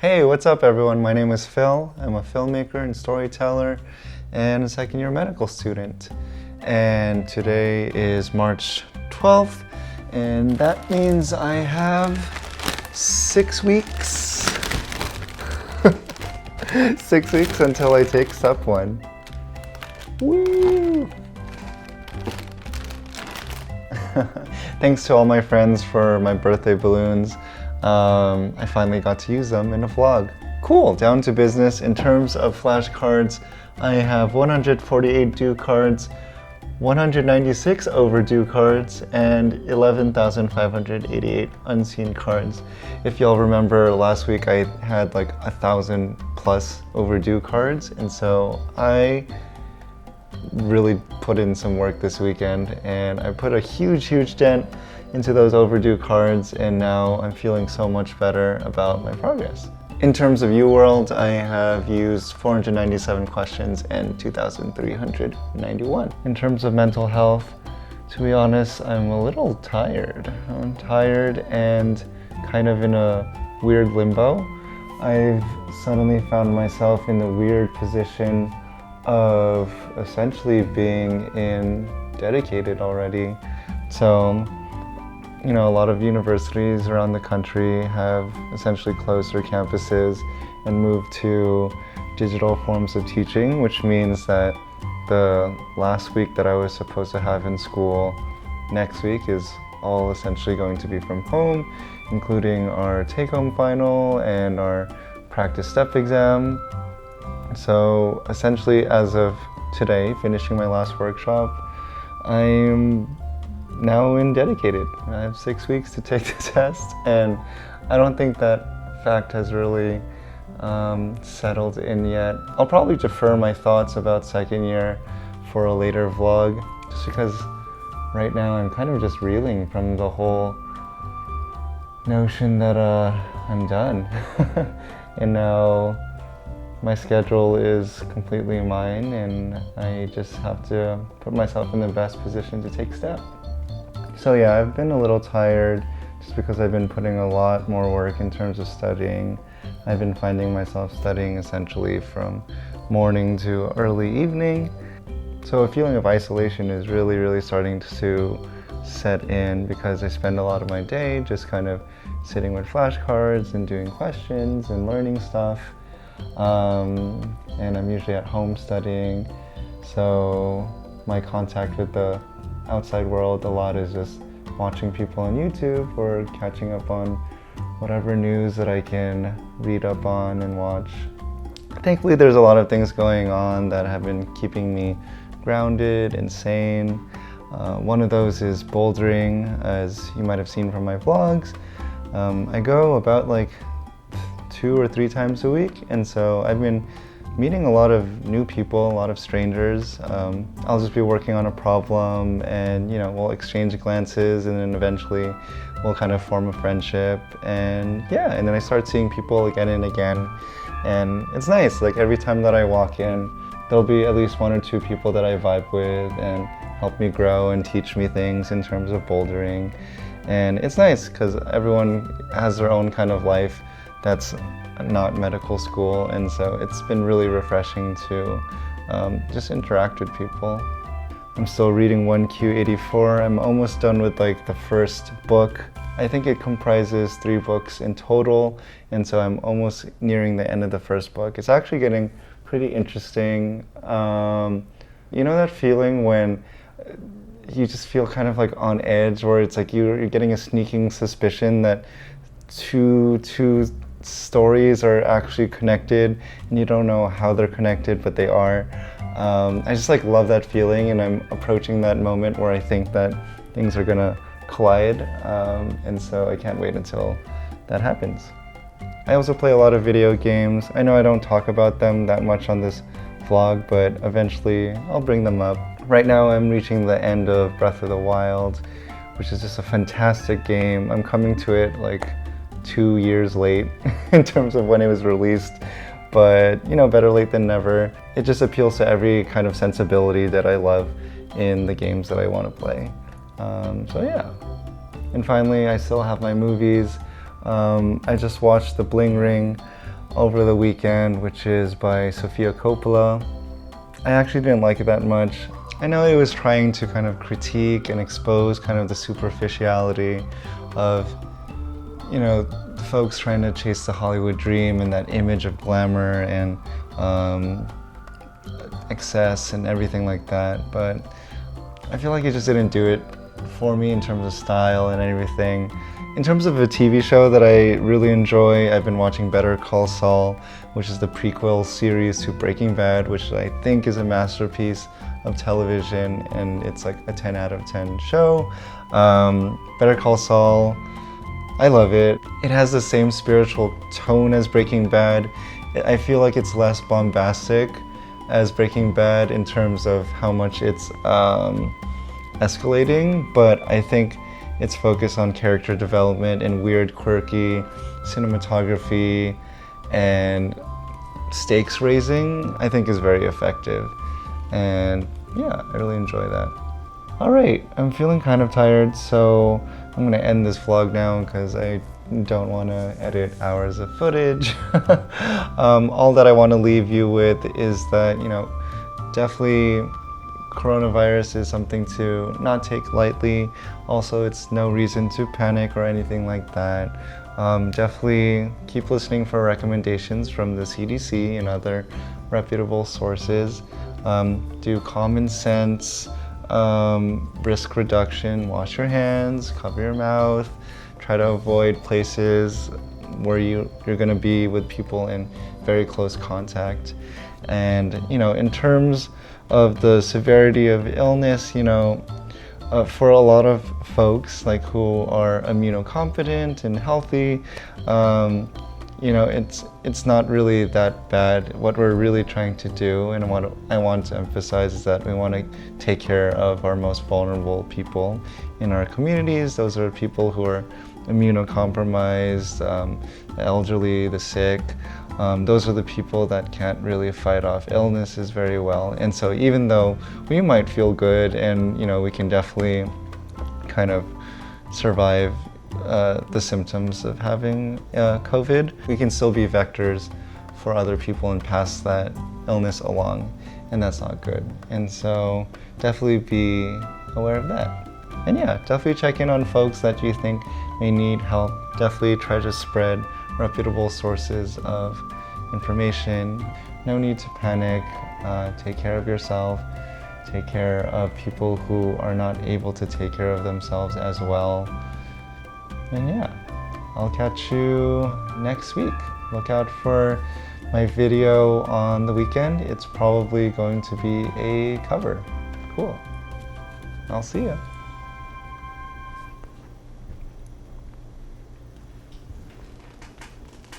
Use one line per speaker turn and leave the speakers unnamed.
Hey, what's up everyone? My name is Phil. I'm a filmmaker and storyteller and a second-year medical student. And today is March 12th, and that means I have 6 weeks. 6 weeks until I take step 1. Woo! Thanks to all my friends for my birthday balloons. I finally got to use them in a vlog. Cool, down to business. In terms of flashcards, I have 148 due cards, 196 overdue cards, and 11,588 unseen cards. If y'all remember, last week I had like 1,000 plus overdue cards, and so I really put in some work this weekend, and I put a huge dent into those overdue cards, and now I'm feeling so much better about my progress. In terms of UWorld, I have used 497 questions and 2,391. In terms of mental health, to be honest, I'm a little tired. I'm tired and kind of in a weird limbo. I've suddenly found myself in the weird position of essentially being dedicated already. So, you know, a lot of universities around the country have essentially closed their campuses and moved to digital forms of teaching, which means that the last week that I was supposed to have in school next week is all essentially going to be from home, including our take-home final and our practice step exam. So essentially, as of today, finishing my last workshop, I'm now in dedicated. I have 6 weeks to take the test, and I don't think that fact has really settled in yet. I'll probably defer my thoughts about second year for a later vlog, just because right now I'm kind of just reeling from the whole notion that I'm done. And now my schedule is completely mine, and I just have to put myself in the best position to take steps. So yeah, I've been a little tired just because I've been putting a lot more work in terms of studying. I've been finding myself studying essentially from morning to early evening. So a feeling of isolation is really starting to set in, because I spend a lot of my day just kind of sitting with flashcards and doing questions and learning stuff. And I'm usually at home studying, so my contact with the outside world a lot is just watching people on YouTube or catching up on whatever news that I can read up on and watch. Thankfully, there's a lot of things going on that have been keeping me grounded and sane. One of those is bouldering, as you might have seen from my vlogs. I go about like 2 or 3 times a week, and so I've been meeting a lot of new people, a lot of strangers. I'll just be working on a problem, and you know, we'll exchange glances, and then eventually we'll kind of form a friendship, and yeah, and then I start seeing people again and again, and it's nice. Like every time that I walk in, there'll be at least 1 or 2 people that I vibe with and help me grow and teach me things in terms of bouldering. And it's nice because everyone has their own kind of life that's not medical school, and so it's been really refreshing to just interact with people. I'm still reading 1Q84. I'm almost done with like the first book. I think it comprises 3 books in total, and so I'm almost nearing the end of the first book. It's actually getting pretty interesting. You know that feeling when you just feel kind of like on edge, where it's like you're getting a sneaking suspicion that two stories are actually connected, and you don't know how they're connected, but they are. I just like love that feeling, and I'm approaching that moment where I think that things are gonna collide, and so I can't wait until that happens. I also play a lot of video games. I know I don't talk about them that much on this vlog, but eventually I'll bring them up. Right now I'm reaching the end of Breath of the Wild, which is just a fantastic game. I'm coming to it like 2 years late in terms of when it was released, but you know, better late than never. It just appeals to every kind of sensibility that I love in the games that I want to play. So yeah. And finally, I still have my movies. I just watched the Bling Ring over the weekend, which is by Sofia Coppola. I actually didn't like it that much. I know it was trying to kind of critique and expose kind of the superficiality of, you know, folks trying to chase the Hollywood dream and that image of glamour and excess and everything like that. But I feel like it just didn't do it for me in terms of style and everything. In terms of a TV show that I really enjoy, I've been watching Better Call Saul, which is the prequel series to Breaking Bad, which I think is a masterpiece of television, and it's like a 10 out of 10 show. Better Call Saul, I love it. It has the same spiritual tone as Breaking Bad. I feel like it's less bombastic as Breaking Bad in terms of how much it's escalating, but I think its focus on character development and weird, quirky cinematography and stakes raising, I think is very effective. And yeah, I really enjoy that. All right, I'm feeling kind of tired, so I'm gonna end this vlog now because I don't want to edit hours of footage. All that I want to leave you with is that, you know, definitely coronavirus is something to not take lightly. Also, it's no reason to panic or anything like that. Definitely keep listening for recommendations from the CDC and other reputable sources. Do common sense, risk reduction, wash your hands, cover your mouth, try to avoid places where you're going to be with people in very close contact. And, you know, in terms of the severity of illness, you know, for a lot of folks like who are immunocompetent and healthy, you know, it's not really that bad. What we're really trying to do, and what I want to emphasize, is that we want to take care of our most vulnerable people in our communities. Those are people who are immunocompromised, the elderly, the sick. Those are the people that can't really fight off illnesses very well. And so even though we might feel good and, you know, we can definitely kind of survive the symptoms of having COVID, we can still be vectors for other people and pass that illness along, and that's not good. And so definitely be aware of that. And yeah, definitely check in on folks that you think may need help. Definitely try to spread reputable sources of information. No need to panic. Take care of yourself. Take care of people who are not able to take care of themselves as well. And yeah, I'll catch you next week. Look out for my video on the weekend. It's probably going to be a cover. Cool. I'll see ya.